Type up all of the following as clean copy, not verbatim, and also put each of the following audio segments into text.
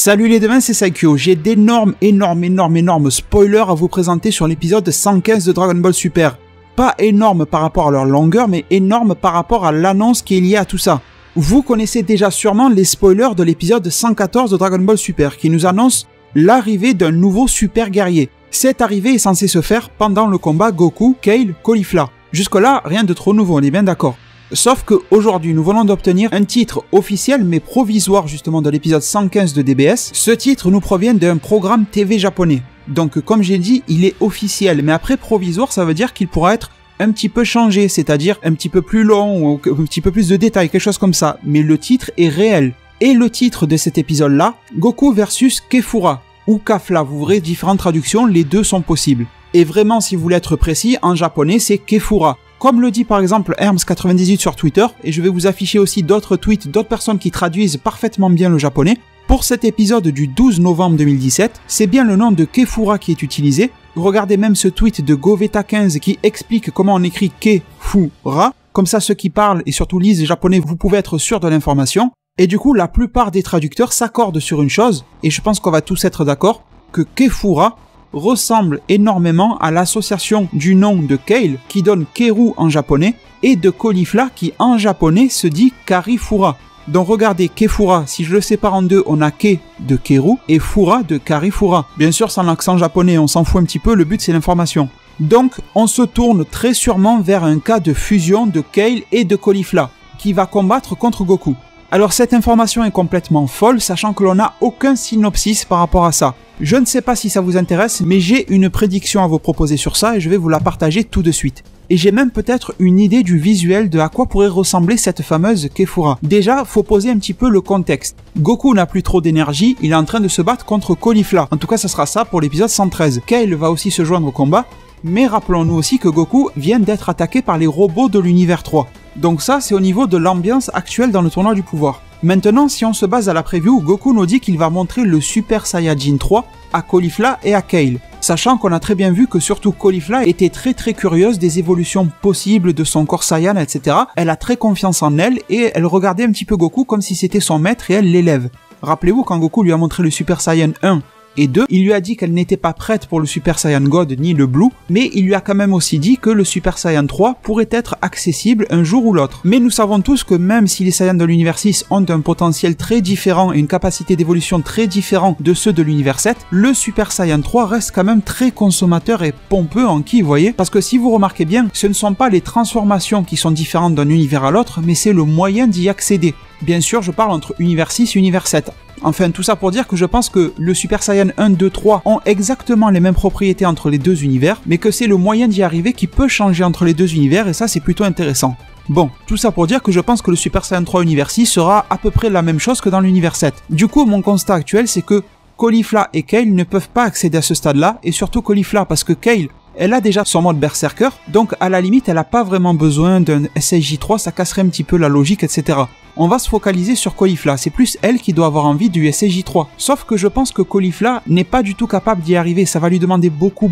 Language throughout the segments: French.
Salut les devins, c'est Saikyo. J'ai d'énormes spoilers à vous présenter sur l'épisode 115 de Dragon Ball Super. Pas énorme par rapport à leur longueur, mais énorme par rapport à l'annonce qui est liée à tout ça. Vous connaissez déjà sûrement les spoilers de l'épisode 114 de Dragon Ball Super, qui nous annonce l'arrivée d'un nouveau super guerrier. Cette arrivée est censée se faire pendant le combat Goku, Kale, Caulifla. Jusque-là, rien de trop nouveau, on est bien d'accord. Sauf qu'aujourd'hui, nous venons d'obtenir un titre officiel mais provisoire justement de l'épisode 115 de DBS. Ce titre nous provient d'un programme TV japonais. Donc comme j'ai dit, il est officiel, mais après provisoire, ça veut dire qu'il pourra être un petit peu changé, c'est-à-dire un petit peu plus long ou un petit peu plus de détails, quelque chose comme ça. Mais le titre est réel. Et le titre de cet épisode-là, Goku versus Kefura, ou Kafla, vous verrez différentes traductions, les deux sont possibles. Et vraiment, si vous voulez être précis, en japonais, c'est Kefura. Comme le dit par exemple Herms98 sur Twitter, et je vais vous afficher aussi d'autres tweets d'autres personnes qui traduisent parfaitement bien le japonais, pour cet épisode du 12 novembre 2017, c'est bien le nom de Kefura qui est utilisé. Regardez même ce tweet de Goveta15 qui explique comment on écrit Kefura, comme ça ceux qui parlent et surtout lisent japonais, vous pouvez être sûr de l'information. Et du coup, la plupart des traducteurs s'accordent sur une chose, et je pense qu'on va tous être d'accord, que Kefura ressemble énormément à l'association du nom de Kale, qui donne Keru en japonais, et de Caulifla, qui en japonais se dit Karifura. Donc regardez, Kefura, si je le sépare en deux, on a Ke de Keru, et Fura de Karifura. Bien sûr, sans l'accent japonais, on s'en fout un petit peu, le but c'est l'information. Donc, on se tourne très sûrement vers un cas de fusion de Kale et de Caulifla, qui va combattre contre Goku. Alors cette information est complètement folle, sachant que l'on n'a aucun synopsis par rapport à ça. Je ne sais pas si ça vous intéresse, mais j'ai une prédiction à vous proposer sur ça et je vais vous la partager tout de suite. Et j'ai même peut-être une idée du visuel de à quoi pourrait ressembler cette fameuse Kefura. Déjà, faut poser un petit peu le contexte. Goku n'a plus trop d'énergie, il est en train de se battre contre Caulifla. En tout cas, ça sera ça pour l'épisode 113. Kale va aussi se joindre au combat, mais rappelons-nous aussi que Goku vient d'être attaqué par les robots de l'univers 3. Donc ça, c'est au niveau de l'ambiance actuelle dans le tournoi du pouvoir. Maintenant, si on se base à la preview, Goku nous dit qu'il va montrer le Super Saiyajin 3 à Caulifla et à Kale. Sachant qu'on a très bien vu que surtout Caulifla était très curieuse des évolutions possibles de son corps Saiyan, etc. Elle a très confiance en elle et elle regardait un petit peu Goku comme si c'était son maître et elle l'élève. Rappelez-vous quand Goku lui a montré le Super Saiyan 1 et 2, il lui a dit qu'elle n'était pas prête pour le Super Saiyan God ni le Blue, mais il lui a quand même aussi dit que le Super Saiyan 3 pourrait être accessible un jour ou l'autre. Mais nous savons tous que même si les Saiyans de l'univers 6 ont un potentiel très différent et une capacité d'évolution très différente de ceux de l'univers 7, le Super Saiyan 3 reste quand même très consommateur et pompeux en ki, vous voyez. Parce que si vous remarquez bien, ce ne sont pas les transformations qui sont différentes d'un univers à l'autre, mais c'est le moyen d'y accéder. Bien sûr, je parle entre univers 6 et univers 7. Enfin, tout ça pour dire que je pense que le Super Saiyan 1, 2, 3 ont exactement les mêmes propriétés entre les deux univers, mais que c'est le moyen d'y arriver qui peut changer entre les deux univers, et ça c'est plutôt intéressant. Bon, tout ça pour dire que je pense que le Super Saiyan 3 univers 6 sera à peu près la même chose que dans l'univers 7. Du coup, mon constat actuel, c'est que Caulifla et Kale ne peuvent pas accéder à ce stade-là, et surtout Caulifla, parce que Kale, elle a déjà son mode berserker, donc à la limite elle n'a pas vraiment besoin d'un SSJ3, ça casserait un petit peu la logique, etc. On va se focaliser sur Caulifla, c'est plus elle qui doit avoir envie du SSJ3. Sauf que je pense que Caulifla n'est pas du tout capable d'y arriver, ça va lui demander beaucoup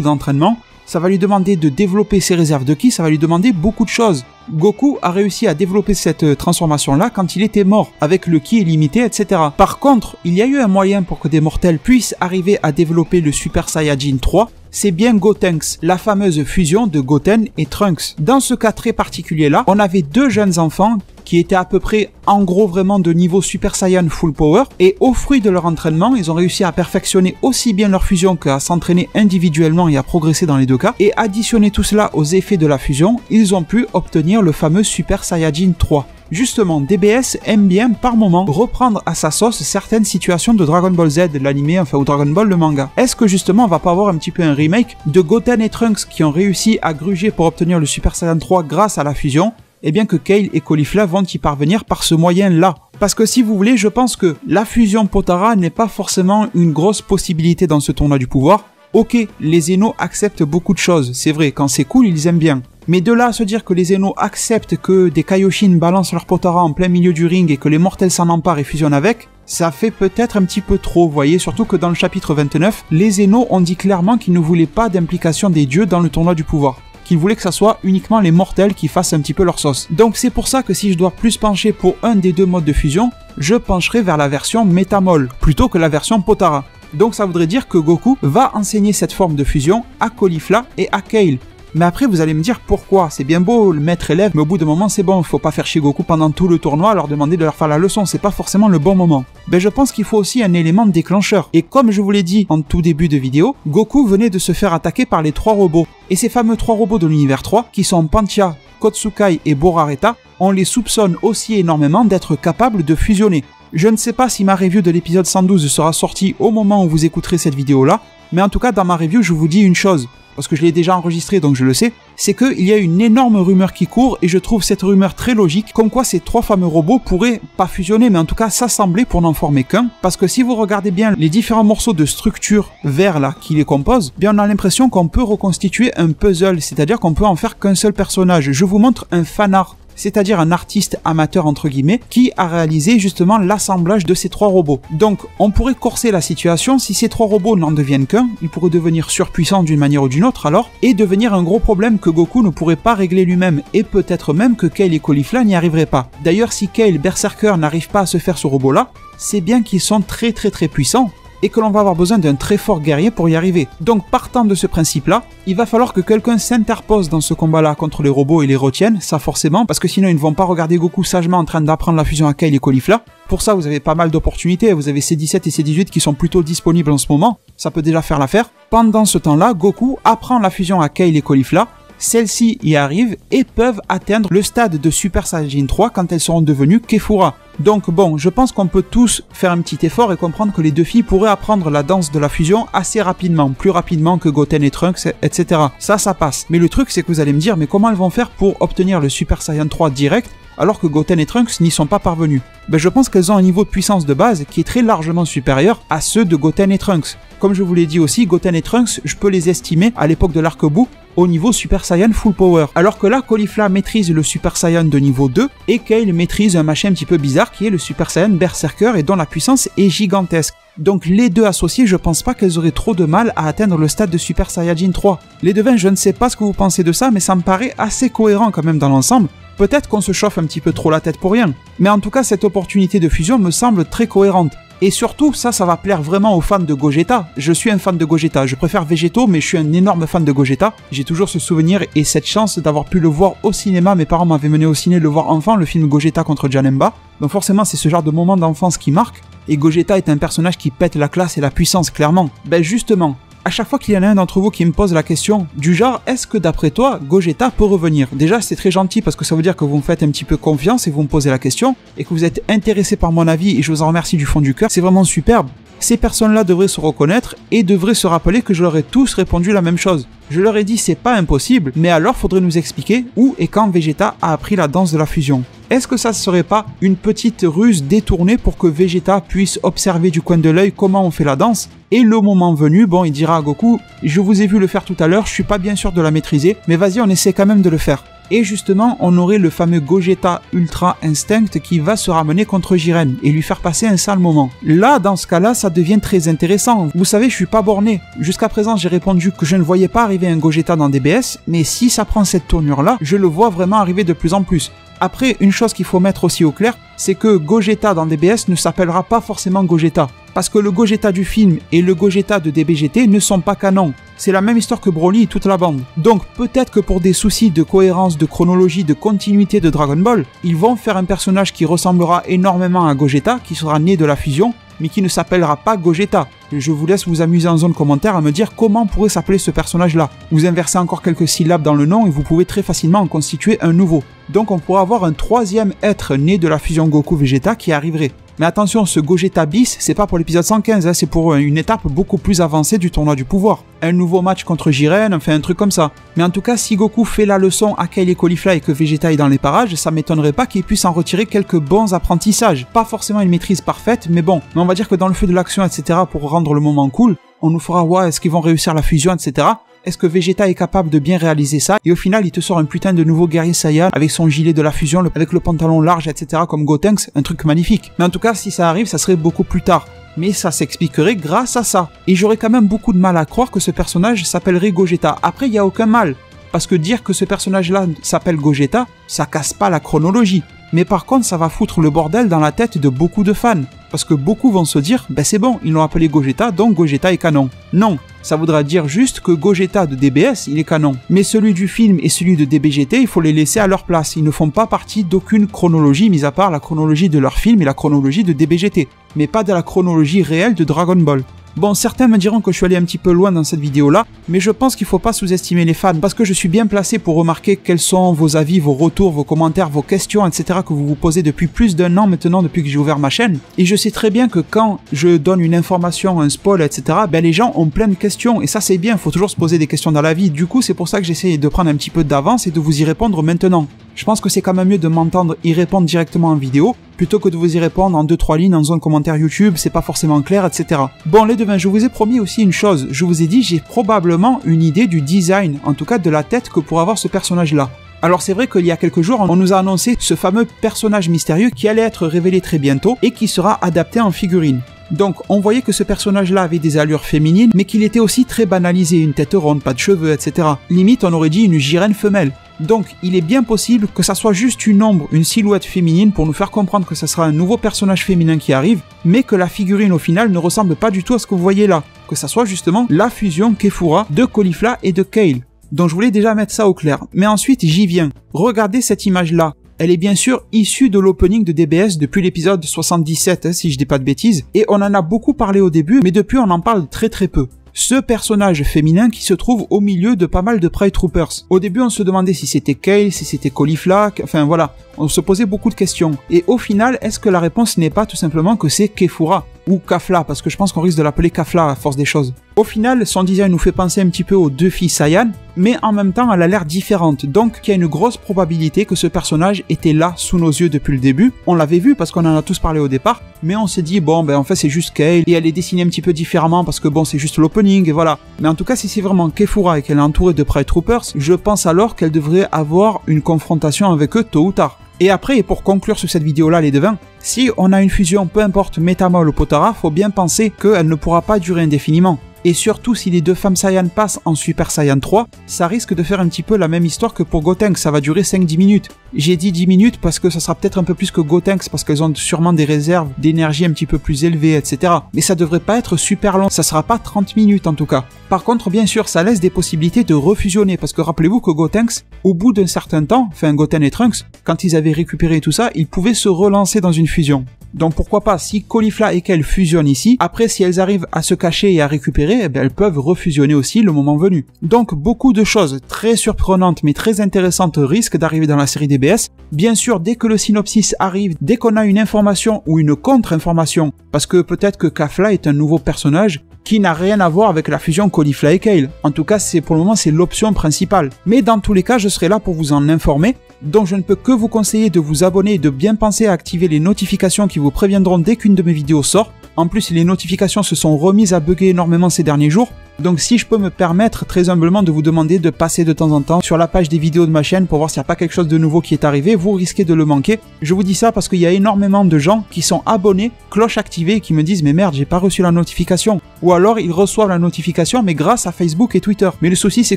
d'entraînement, ça va lui demander de développer ses réserves de ki, ça va lui demander beaucoup de choses. Goku a réussi à développer cette transformation-là quand il était mort, avec le ki illimité, etc. Par contre, il y a eu un moyen pour que des mortels puissent arriver à développer le Super Saiyajin 3, c'est bien Gotenks, la fameuse fusion de Goten et Trunks. Dans ce cas très particulier-là, on avait deux jeunes enfants qui étaient à peu près, en gros, vraiment de niveau Super Saiyan Full Power, et au fruit de leur entraînement, ils ont réussi à perfectionner aussi bien leur fusion qu'à s'entraîner individuellement et à progresser dans les deux cas, et additionner tout cela aux effets de la fusion, ils ont pu obtenir le fameux Super Saiyajin 3. Justement, DBS aime bien par moment reprendre à sa sauce certaines situations de Dragon Ball Z, l'anime, enfin ou Dragon Ball le manga. Est-ce que justement on va pas avoir un petit peu un remake de Goten et Trunks qui ont réussi à gruger pour obtenir le Super Saiyan 3 grâce à la fusion, et bien que Kale et Caulifla vont y parvenir par ce moyen-là? Parce que si vous voulez, je pense que la fusion Potara n'est pas forcément une grosse possibilité dans ce tournoi du pouvoir. Ok, les Zeno acceptent beaucoup de choses, c'est vrai, quand c'est cool, ils aiment bien. Mais de là à se dire que les Zeno acceptent que des Kaioshin balancent leur Potara en plein milieu du ring et que les mortels s'en emparent et fusionnent avec, ça fait peut-être un petit peu trop, vous voyez, surtout que dans le chapitre 29, les Zeno ont dit clairement qu'ils ne voulaient pas d'implication des dieux dans le tournoi du pouvoir. qu'il voulait que ça soit uniquement les mortels qui fassent un petit peu leur sauce. Donc c'est pour ça que si je dois plus pencher pour un des deux modes de fusion, je pencherai vers la version Métamol, plutôt que la version Potara. Donc ça voudrait dire que Goku va enseigner cette forme de fusion à Caulifla et à Kale. Mais après vous allez me dire pourquoi, c'est bien beau le maître élève, mais au bout d'un moment c'est bon, il faut pas faire chier Goku pendant tout le tournoi, leur demander de leur faire la leçon, c'est pas forcément le bon moment. Ben je pense qu'il faut aussi un élément déclencheur. Et comme je vous l'ai dit en tout début de vidéo, Goku venait de se faire attaquer par les 3 robots. Et ces fameux 3 robots de l'univers 3, qui sont Pantia, Kotsukai et Borareta, on les soupçonne aussi énormément d'être capables de fusionner. Je ne sais pas si ma review de l'épisode 112 sera sortie au moment où vous écouterez cette vidéo là, mais en tout cas dans ma review je vous dis une chose, parce que je l'ai déjà enregistré donc je le sais, c'est qu'il y a une énorme rumeur qui court et je trouve cette rumeur très logique, comme quoi ces 3 fameux robots pourraient pas fusionner mais en tout cas s'assembler pour n'en former qu'un, parce que si vous regardez bien les différents morceaux de structure verts là qui les composent, bien on a l'impression qu'on peut reconstituer un puzzle, c'est-à-dire qu'on peut en faire qu'un seul personnage. Je vous montre un fanart, c'est-à-dire un artiste amateur entre guillemets, qui a réalisé justement l'assemblage de ces 3 robots. Donc on pourrait corser la situation, si ces 3 robots n'en deviennent qu'un, ils pourraient devenir surpuissants d'une manière ou d'une autre alors, et devenir un gros problème que Goku ne pourrait pas régler lui-même, et peut-être même que Kale et Caulifla n'y arriveraient pas. D'ailleurs si Kale Berserker n'arrive pas à se faire ce robot là, c'est bien qu'ils sont très puissants, et que l'on va avoir besoin d'un très fort guerrier pour y arriver. Donc partant de ce principe-là, il va falloir que quelqu'un s'interpose dans ce combat-là contre les robots et les retienne, ça forcément, parce que sinon ils ne vont pas regarder Goku sagement en train d'apprendre la fusion à Kale et Caulifla. Pour ça, vous avez pas mal d'opportunités, vous avez C17 et C18 qui sont plutôt disponibles en ce moment, ça peut déjà faire l'affaire. Pendant ce temps-là, Goku apprend la fusion à Kale et Caulifla, celles-ci y arrivent et peuvent atteindre le stade de Super Saiyajin 3 quand elles seront devenues Kefura. Donc bon, je pense qu'on peut tous faire un petit effort et comprendre que les 2 filles pourraient apprendre la danse de la fusion assez rapidement, plus rapidement que Goten et Trunks, etc. Ça passe. Mais le truc c'est que vous allez me dire, mais comment elles vont faire pour obtenir le Super Saiyan 3 direct alors que Goten et Trunks n'y sont pas parvenus? Ben je pense qu'elles ont un niveau de puissance de base qui est très largement supérieur à ceux de Goten et Trunks. Comme je vous l'ai dit aussi, Goten et Trunks, je peux les estimer à l'époque de l'arc-bout au niveau Super Saiyan Full Power. Alors que là, Caulifla maîtrise le Super Saiyan de niveau 2 et Kale maîtrise un machin un petit peu bizarre qui est le Super Saiyan Berserker et dont la puissance est gigantesque. Donc les deux associés, je pense pas qu'elles auraient trop de mal à atteindre le stade de Super Saiyajin 3. Les devins, je ne sais pas ce que vous pensez de ça, mais ça me paraît assez cohérent quand même dans l'ensemble. Peut-être qu'on se chauffe un petit peu trop la tête pour rien, mais en tout cas cette opportunité de fusion me semble très cohérente. Et surtout, ça va plaire vraiment aux fans de Gogeta. Je suis un fan de Gogeta, je préfère Végéto, mais je suis un énorme fan de Gogeta. J'ai toujours ce souvenir et cette chance d'avoir pu le voir au cinéma. Mes parents m'avaient mené au ciné le voir enfant, le film Gogeta contre Janemba. Donc forcément, c'est ce genre de moment d'enfance qui marque. Et Gogeta est un personnage qui pète la classe et la puissance, clairement. Ben justement, à chaque fois qu'il y en a un d'entre vous qui me pose la question du genre, est-ce que d'après toi, Gogeta peut revenir? Déjà, c'est très gentil parce que ça veut dire que vous me faites un petit peu confiance et vous me posez la question et que vous êtes intéressé par mon avis et je vous en remercie du fond du cœur. C'est vraiment superbe. Ces personnes-là devraient se reconnaître et devraient se rappeler que je leur ai tous répondu la même chose. Je leur ai dit c'est pas impossible, mais alors faudrait nous expliquer où et quand Vegeta a appris la danse de la fusion. Est-ce que ça serait pas une petite ruse détournée pour que Vegeta puisse observer du coin de l'œil comment on fait la danse? Et le moment venu, bon, il dira à Goku, je vous ai vu le faire tout à l'heure, je suis pas bien sûr de la maîtriser, mais vas-y, on essaie quand même de le faire. Et justement, on aurait le fameux Gogeta Ultra Instinct qui va se ramener contre Jiren et lui faire passer un sale moment. Là, dans ce cas-là, ça devient très intéressant. Vous savez, je suis pas borné. Jusqu'à présent, j'ai répondu que je ne voyais pas arriver un Gogeta dans DBS, mais si ça prend cette tournure-là, je le vois vraiment arriver de plus en plus. Après, une chose qu'il faut mettre aussi au clair, c'est que Gogeta dans DBS ne s'appellera pas forcément Gogeta. Parce que le Gogeta du film et le Gogeta de DBGT ne sont pas canons. C'est la même histoire que Broly et toute la bande. Donc peut-être que pour des soucis de cohérence, de chronologie, de continuité de Dragon Ball, ils vont faire un personnage qui ressemblera énormément à Gogeta, qui sera né de la fusion, mais qui ne s'appellera pas Gogeta. Je vous laisse vous amuser en zone commentaire à me dire comment pourrait s'appeler ce personnage-là. Vous inversez encore quelques syllabes dans le nom et vous pouvez très facilement en constituer un nouveau. Donc on pourrait avoir un troisième être né de la fusion Goku-Vegeta qui arriverait. Mais attention, ce Gogeta bis, c'est pas pour l'épisode 115, hein, c'est pour une étape beaucoup plus avancée du tournoi du pouvoir. Un nouveau match contre Jiren, enfin un truc comme ça. Mais en tout cas, si Goku fait la leçon à Kale et Caulifla et que Vegeta est dans les parages, ça m'étonnerait pas qu'il puisse en retirer quelques bons apprentissages. Pas forcément une maîtrise parfaite, mais bon. Mais on va dire que dans le feu de l'action, etc., pour rendre le moment cool, on nous fera voir est-ce qu'ils vont réussir la fusion, etc. Est-ce que Vegeta est capable de bien réaliser ça? Et au final, il te sort un putain de nouveau guerrier Saiyan avec son gilet de la fusion, avec le pantalon large, etc. comme Gotenks, un truc magnifique. Mais en tout cas, si ça arrive, ça serait beaucoup plus tard. Mais ça s'expliquerait grâce à ça. Et j'aurais quand même beaucoup de mal à croire que ce personnage s'appellerait Gogeta. Après, il n'y a aucun mal. parce que dire que ce personnage-là s'appelle Gogeta, ça casse pas la chronologie. Mais par contre, ça va foutre le bordel dans la tête de beaucoup de fans. Parce que beaucoup vont se dire, ben c'est bon, ils l'ont appelé Gogeta, donc Gogeta est canon. Non, ça voudra dire juste que Gogeta de DBS, il est canon. Mais celui du film et celui de DBGT, il faut les laisser à leur place. Ils ne font pas partie d'aucune chronologie, mis à part la chronologie de leur film et la chronologie de DBGT. Mais pas de la chronologie réelle de Dragon Ball. Bon, certains me diront que je suis allé un petit peu loin dans cette vidéo-là, mais je pense qu'il ne faut pas sous-estimer les fans, parce que je suis bien placé pour remarquer quels sont vos avis, vos retours, vos commentaires, vos questions, etc. que vous vous posez depuis plus d'1 an maintenant, depuis que j'ai ouvert ma chaîne. Et je sais très bien que quand je donne une information, un spoil, etc., ben les gens ont plein de questions, et ça c'est bien, il faut toujours se poser des questions dans la vie. Du coup, c'est pour ça que j'essaie de prendre un petit peu d'avance et de vous y répondre maintenant. Je pense que c'est quand même mieux de m'entendre y répondre directement en vidéo, plutôt que de vous y répondre en 2-3 lignes dans un commentaire YouTube, c'est pas forcément clair, etc. Bon les devins, je vous ai promis aussi une chose, je vous ai dit j'ai probablement une idée du design, en tout cas de la tête que pourrait avoir ce personnage-là. Alors c'est vrai qu'il y a quelques jours, on nous a annoncé ce fameux personnage mystérieux qui allait être révélé très bientôt et qui sera adapté en figurine. Donc on voyait que ce personnage-là avait des allures féminines, mais qu'il était aussi très banalisé, une tête ronde, pas de cheveux, etc. Limite on aurait dit une Jiren femelle. Donc il est bien possible que ça soit juste une ombre, une silhouette féminine pour nous faire comprendre que ça sera un nouveau personnage féminin qui arrive, mais que la figurine au final ne ressemble pas du tout à ce que vous voyez là. Que ça soit justement la fusion Kefura de Caulifla et de Kale. Donc je voulais déjà mettre ça au clair. Mais ensuite j'y viens. Regardez cette image-là. Elle est bien sûr issue de l'opening de DBS depuis l'épisode 77, si je dis pas de bêtises, et on en a beaucoup parlé au début, mais depuis on en parle très peu. Ce personnage féminin qui se trouve au milieu de pas mal de Pride Troopers. Au début on se demandait si c'était Kale, si c'était Caulifla, enfin voilà, on se posait beaucoup de questions. Et au final, est-ce que la réponse n'est pas tout simplement que c'est Kefura ou Kafla, parce que je pense qu'on risque de l'appeler Kafla à force des choses. Au final, son design nous fait penser un petit peu aux deux filles Saiyan, mais en même temps elle a l'air différente, donc il y a une grosse probabilité que ce personnage était là sous nos yeux depuis le début. On l'avait vu parce qu'on en a tous parlé au départ, mais on s'est dit bon ben en fait c'est juste Kale, et elle est dessinée un petit peu différemment parce que bon c'est juste l'opening et voilà. Mais en tout cas si c'est vraiment Kefura et qu'elle est entourée de Pride Troopers, je pense alors qu'elle devrait avoir une confrontation avec eux tôt ou tard. Et après, et pour conclure sur cette vidéo-là, les devins, si on a une fusion, peu importe Métamol ou Potara, faut bien penser qu'elle ne pourra pas durer indéfiniment. Et surtout, si les deux femmes Saiyan passent en Super Saiyan 3, ça risque de faire un petit peu la même histoire que pour Gotenks, ça va durer 5-10 minutes. J'ai dit 10 minutes parce que ça sera peut-être un peu plus que Gotenks, parce qu'elles ont sûrement des réserves d'énergie un petit peu plus élevées, etc. Mais ça devrait pas être super long, ça sera pas 30 minutes en tout cas. Par contre, bien sûr, ça laisse des possibilités de refusionner, parce que rappelez-vous que Gotenks, au bout d'un certain temps, enfin Goten et Trunks, quand ils avaient récupéré tout ça, ils pouvaient se relancer dans une fusion. Donc pourquoi pas, si Caulifla et Kale fusionnent ici, après si elles arrivent à se cacher et à récupérer, eh bien, elles peuvent refusionner aussi le moment venu. Donc beaucoup de choses très surprenantes mais très intéressantes risquent d'arriver dans la série DBS. Bien sûr, dès que le synopsis arrive, dès qu'on a une information ou une contre-information, parce que peut-être que Kafla est un nouveau personnage qui n'a rien à voir avec la fusion Caulifla et Kale. En tout cas, pour le moment, c'est l'option principale. Mais dans tous les cas, je serai là pour vous en informer. Donc je ne peux que vous conseiller de vous abonner et de bien penser à activer les notifications qui vous préviendront dès qu'une de mes vidéos sort. En plus, les notifications se sont remises à bugger énormément ces derniers jours. Donc si je peux me permettre très humblement de vous demander de passer de temps en temps sur la page des vidéos de ma chaîne pour voir s'il n'y a pas quelque chose de nouveau qui est arrivé, vous risquez de le manquer. Je vous dis ça parce qu'il y a énormément de gens qui sont abonnés, cloche activée, et qui me disent mais merde, j'ai pas reçu la notification. Ou alors ils reçoivent la notification mais grâce à Facebook et Twitter. Mais le souci c'est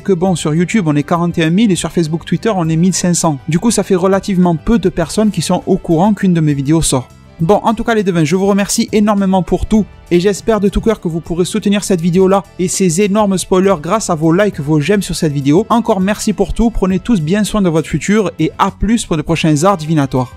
que bon, sur YouTube on est 41 000 et sur Facebook Twitter on est 1500. Du coup ça fait relativement peu de personnes qui sont au courant qu'une de mes vidéos sort. Bon, en tout cas les devins, je vous remercie énormément pour tout et j'espère de tout cœur que vous pourrez soutenir cette vidéo-là et ces énormes spoilers grâce à vos likes, vos j'aime sur cette vidéo. Encore merci pour tout, prenez tous bien soin de votre futur et à plus pour de prochains arts divinatoires.